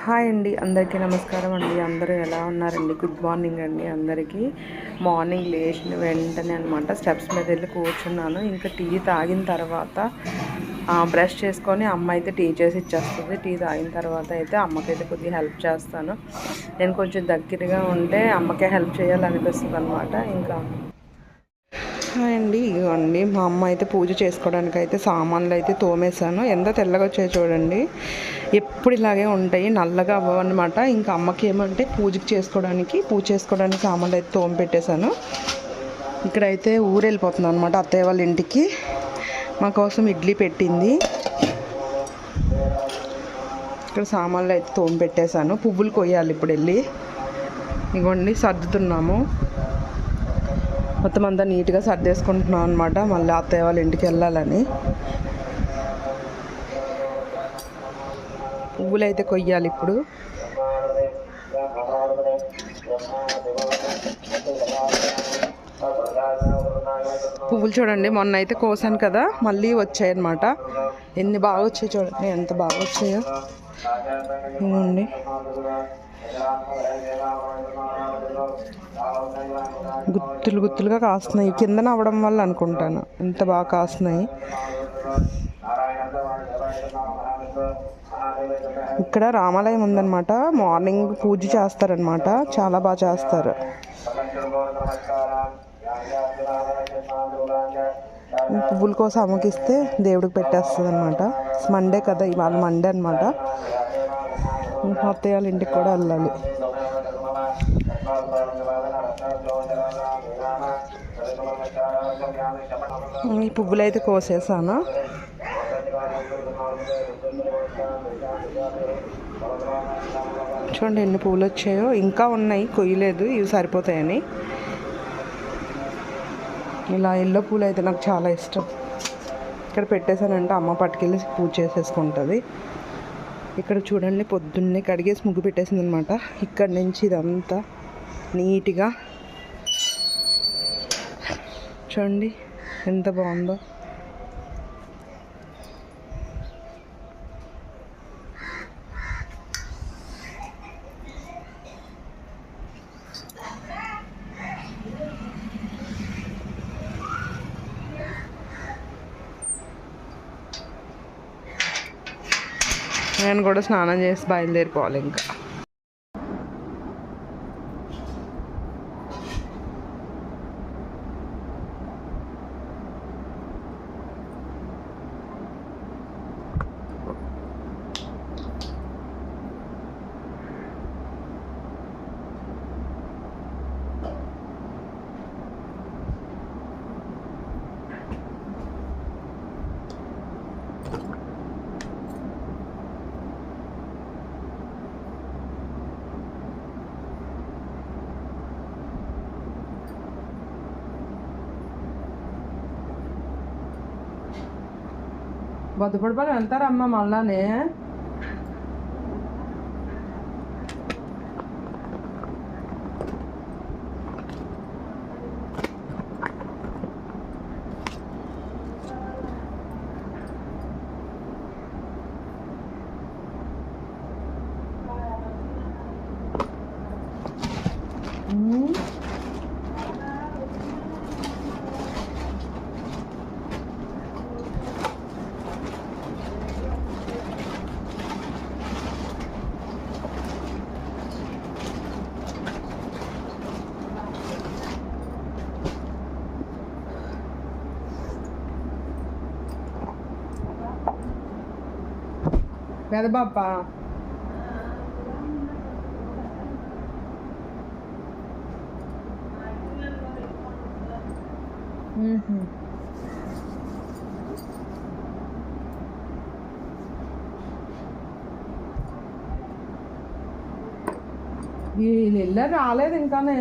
Hi అండి, అందరికీ నమస్కారం అండి. అందరూ ఎలా ఉన్నారండి? గుడ్ మార్నింగ్ అండి అందరికీ. మార్నింగ్ లేచిన వెంటనే అనమాట స్టెప్స్ మీద వెళ్ళి కూర్చున్నాను. ఇంకా టీ తాగిన తర్వాత బ్రష్ చేసుకొని అమ్మ అయితే టీ చేసి ఇచ్చేస్తుంది. టీ తాగిన తర్వాత అయితే అమ్మకైతే కొద్దిగా హెల్ప్ చేస్తాను. నేను కొంచెం దగ్గరగా ఉంటే అమ్మకే హెల్ప్ చేయాలనిపిస్తుంది అనమాట. ఇంకా అండి ఇదిగోండి, మా అమ్మ అయితే పూజ చేసుకోవడానికి అయితే సామాన్లు అయితే తోమేశాను. ఎంత తెల్లగా వచ్చాయి చూడండి. ఎప్పుడు ఇలాగే ఉంటాయి, నల్లగా అవ్వనమాట. ఇంకా అమ్మకి ఏమంటే పూజ చేసుకోవడానికి సామాన్లు అయితే తోమి పెట్టేశాను. ఇక్కడైతే ఊరు వెళ్ళిపోతున్నాను అనమాట, అత్తయ్య వాళ్ళ ఇంటికి. మా కోసం ఇడ్లీ పెట్టింది. ఇక్కడ సామాన్లు అయితే తోమి పెట్టేశాను. పువ్వులు కొయ్యాలి ఇప్పుడు వెళ్ళి. ఇదిగోండి సర్దుతున్నాము. మొత్తం అంతా నీట్గా సర్దేసుకుంటున్నాం అనమాట, మళ్ళీ అత్తయ్య వాళ్ళ ఇంటికి వెళ్ళాలని. పువ్వులు అయితే కొయ్యాలి ఇప్పుడు. పువ్వులు చూడండి, మొన్న అయితే కోసాను కదా, మళ్ళీ వచ్చాయి అనమాట. ఎన్ని బాగా వచ్చాయి చూడండి, ఎంత బాగా వచ్చాయో. ఇవ్వండి, గుత్తులుగా కాస్తున్నాయి. కిందన అవ్వడం వల్ల అనుకుంటాను ఎంత బాగా కాస్తున్నాయి. ఇక్కడ రామాలయం ఉందన్నమాట. మార్నింగ్ పూజ చేస్తారనమాట, చాలా బాగా చేస్తారు. పువ్వుల కోసం అమ్మకిస్తే దేవుడికి పెట్టేస్తుంది అనమాట. మండే కదా, ఇవాళ మండే అనమాట. అత్తయ్య వాళ్ళ ఇంటికి కూడా వెళ్ళాలి. ఈ పువ్వులు అయితే కోసేసాను. చూడండి ఎన్ని పువ్వులు వచ్చాయో. ఇంకా ఉన్నాయి, కొయ్యలేదు, ఇవి సరిపోతాయని. ఇలా ఎల్లో పూలు అయితే నాకు చాలా ఇష్టం. ఇక్కడ పెట్టేశానంటే అమ్మ పట్టుకెళ్ళి పూజ చేసేసుకుంటుంది. ఇక్కడ చూడండి, పొద్దున్నే కడిగేసి ముగ్గు పెట్టేసింది అనమాట. ఇక్కడ నుంచి ఇదంతా నీట్గా చూడండి ఎంత బాగుందో. నేను కూడా స్నానం చేసి బయలుదేరిపోవాలి ఇంకా. బొద్దపడిపల్లి వెళ్తారమ్మ మళ్ళానే. పెదబాప వీళ్ళు రాలేదు ఇంకానే.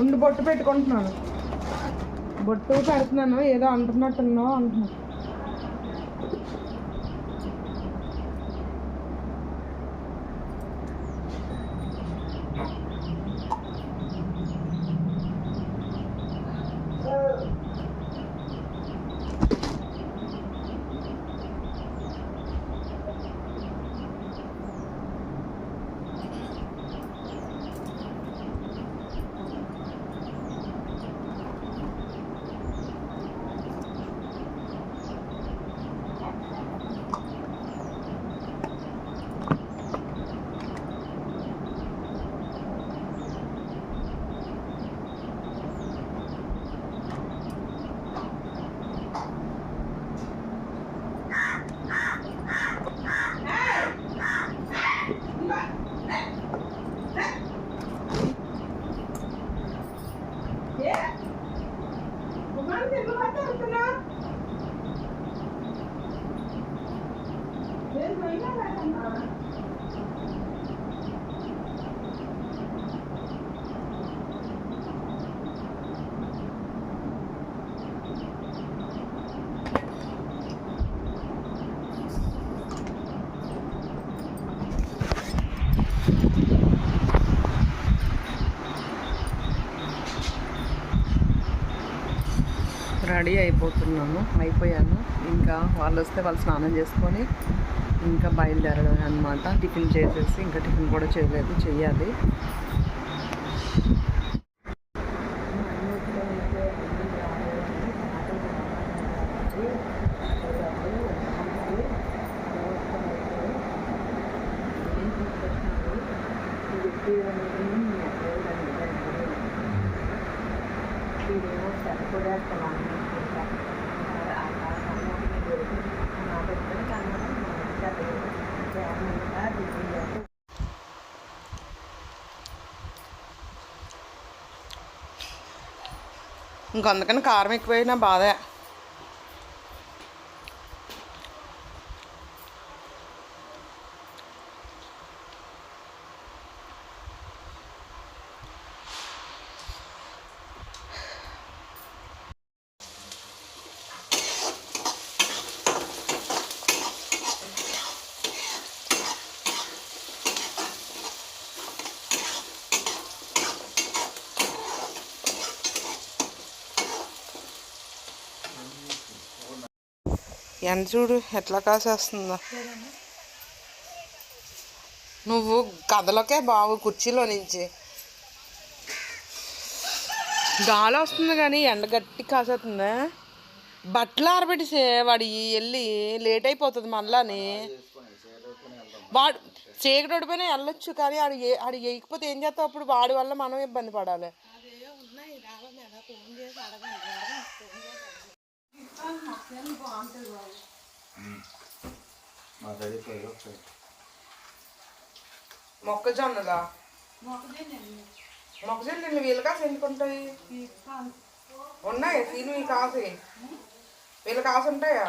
ఉండి బొట్టు పెట్టుకుంటున్నాను, బొట్టు పెడుతున్నాను. ఏదో అంటున్నట్టున్నావు అంటున్నాను. రెడీ అయిపోయాను. ఇంకా వాళ్ళు వస్తే వాళ్ళు స్నానం చేసుకొని ఇంకా బయలుదేరడం అనమాట. టిఫిన్ చేసేసి, ఇంకా టిఫిన్ కూడా చెయ్యాలి. ఇంకా అందుకని కారం ఎక్కువైనా బాధే. ఎండ చూడు ఎట్లా కాసేస్తుందో. నువ్వు కథలోకే బావు కుర్చీలో నుంచి. గాలి వస్తుంది కానీ ఎండ గట్టి కాసేస్తుంది. బట్టలు ఆరబెట్టి వాడి వెళ్ళి లేట్ అయిపోతుంది మళ్ళాని. వాడు చీకటి ఓడిపోయినా వెళ్ళొచ్చు, కానీ ఆడు వేయకపోతే ఏం చేస్తావు అప్పుడు? వాడి వల్ల మనం ఇబ్బంది పడాలి. మొక్కజొన్నలా? మొక్కజొన్నలు వీళ్ళ కాసు ఎందుకుంటాయి? ఉన్నాయి సీను కాసు. వీళ్ళ కాసు ఉంటాయా?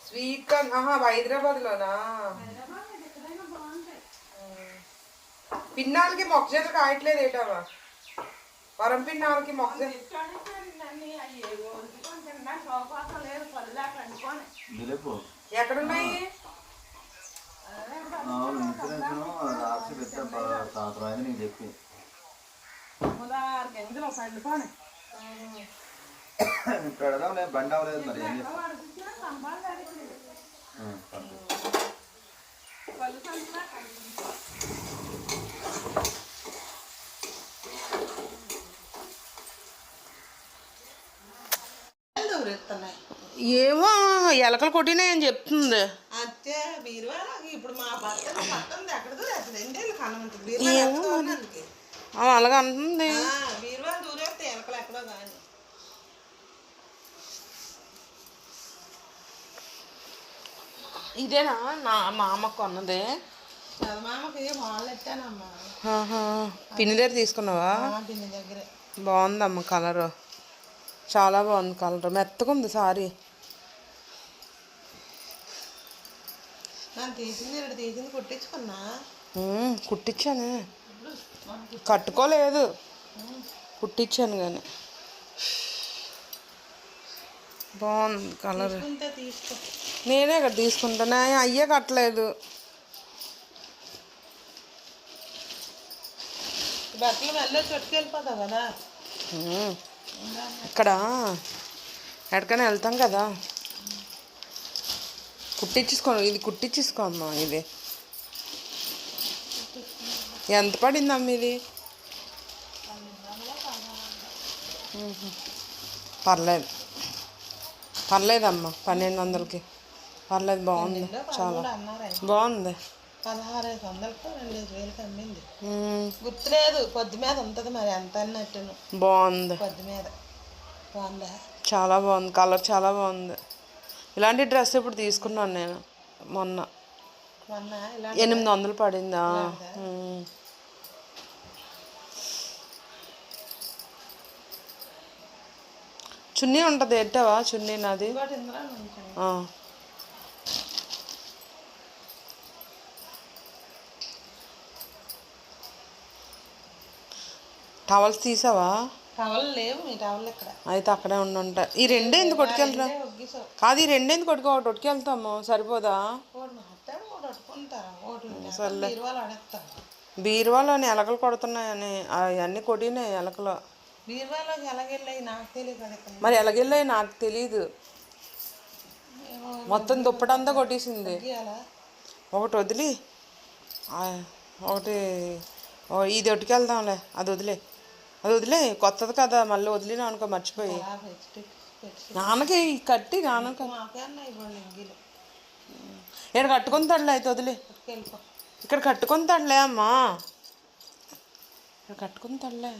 Sweet corn హైదరాబాద్లోనా? పిన్నాలకి మొక్కజొన్న కాయట్లేదు ఏటావా? వరం పిన్నాలకి మొక్కజొన్న ఎక్కడున్నాయి? బండి అవ్వలేదు మరి. ఏమో ఎలకలు కొట్టినాయని చెప్తుంది. అలాగే అంటుంది. ఇదేనా మా అమ్మకు కొన్నది? పిన్ని దగ్గర తీసుకున్నావా? బాగుందమ్మ కలరు, చాలా బాగుంది కలర్. మెత్తగా ఉంది సారీ. కుట్టించాను. కట్టుకోలేదు, కుట్టించాను కానీ బాగుంది కలర్. నేనే ఇక్కడ తీసుకుంటాను, అయ్యే కట్టలేదు. బట్టలు మళ్ళీ చుట్టుకెళ్ళిపోతావు కదా. ఇక్కడ ఎక్కడికైనా వెళ్తాం కదా, ఇది కుట్టించేసుకో అమ్మా. ఇది ఎంత పడిందమ్మా ఇది? పర్లేదు పర్లేదమ్మా, 1200కి పర్లేదు, బాగుంది, చాలా బాగుంది. 1600కు 2000కి అమ్మింది. గుర్తులేదు, పొద్దు మీద ఉంటుంది మరి ఎంత అన్నట్టును. బాగుంది, పొద్దు మీద బాగుందా? చాలా బాగుంది, కలర్ చాలా బాగుంది. ఇలాంటి డ్రెస్ ఇప్పుడు తీసుకున్నాను నేను మొన్న. 800 పడిందా? చున్నీ ఉంటుంది, ఎట్టావా చున్నీ నాది? టవల్స్ తీసావా? టవల్ లేవు, మీ టవల్ ఇక్కడ అయితే అక్కడే ఉండుంటాయి. ఈ రెండే ఎందుకు కొట్టుకెళ్తా? కాదు, ఈ రెండే ఎందుకు ఒకటి కొట్టుకెళ్తాము, సరిపోదా? బీరువాలోని ఎలకలు కొడుతున్నాయని అవన్నీ కొట్టినాయి ఎలకలు. బీరువాలోకి ఎలాగెళ్ళాయి నాకు తెలియదు. మరి ఎలాగెళ్ళాయి నాకు తెలీదు. మొత్తం దుప్పటంతా కొట్టేసింది. ఒకటి వదిలి ఒకటి ఇది ఒట్టుకెళ్దాంలే, అది వదిలే కొత్తది కదా, మళ్ళీ వదిలినా అనుకో మర్చిపోయి. నాన్నకి కట్టి నాన్నకి ఇక్కడ కట్టుకుని తడలే, అయితే వదిలే. ఇక్కడ కట్టుకుని తడలే అమ్మా, ఇక్కడ కట్టుకుని తడలే.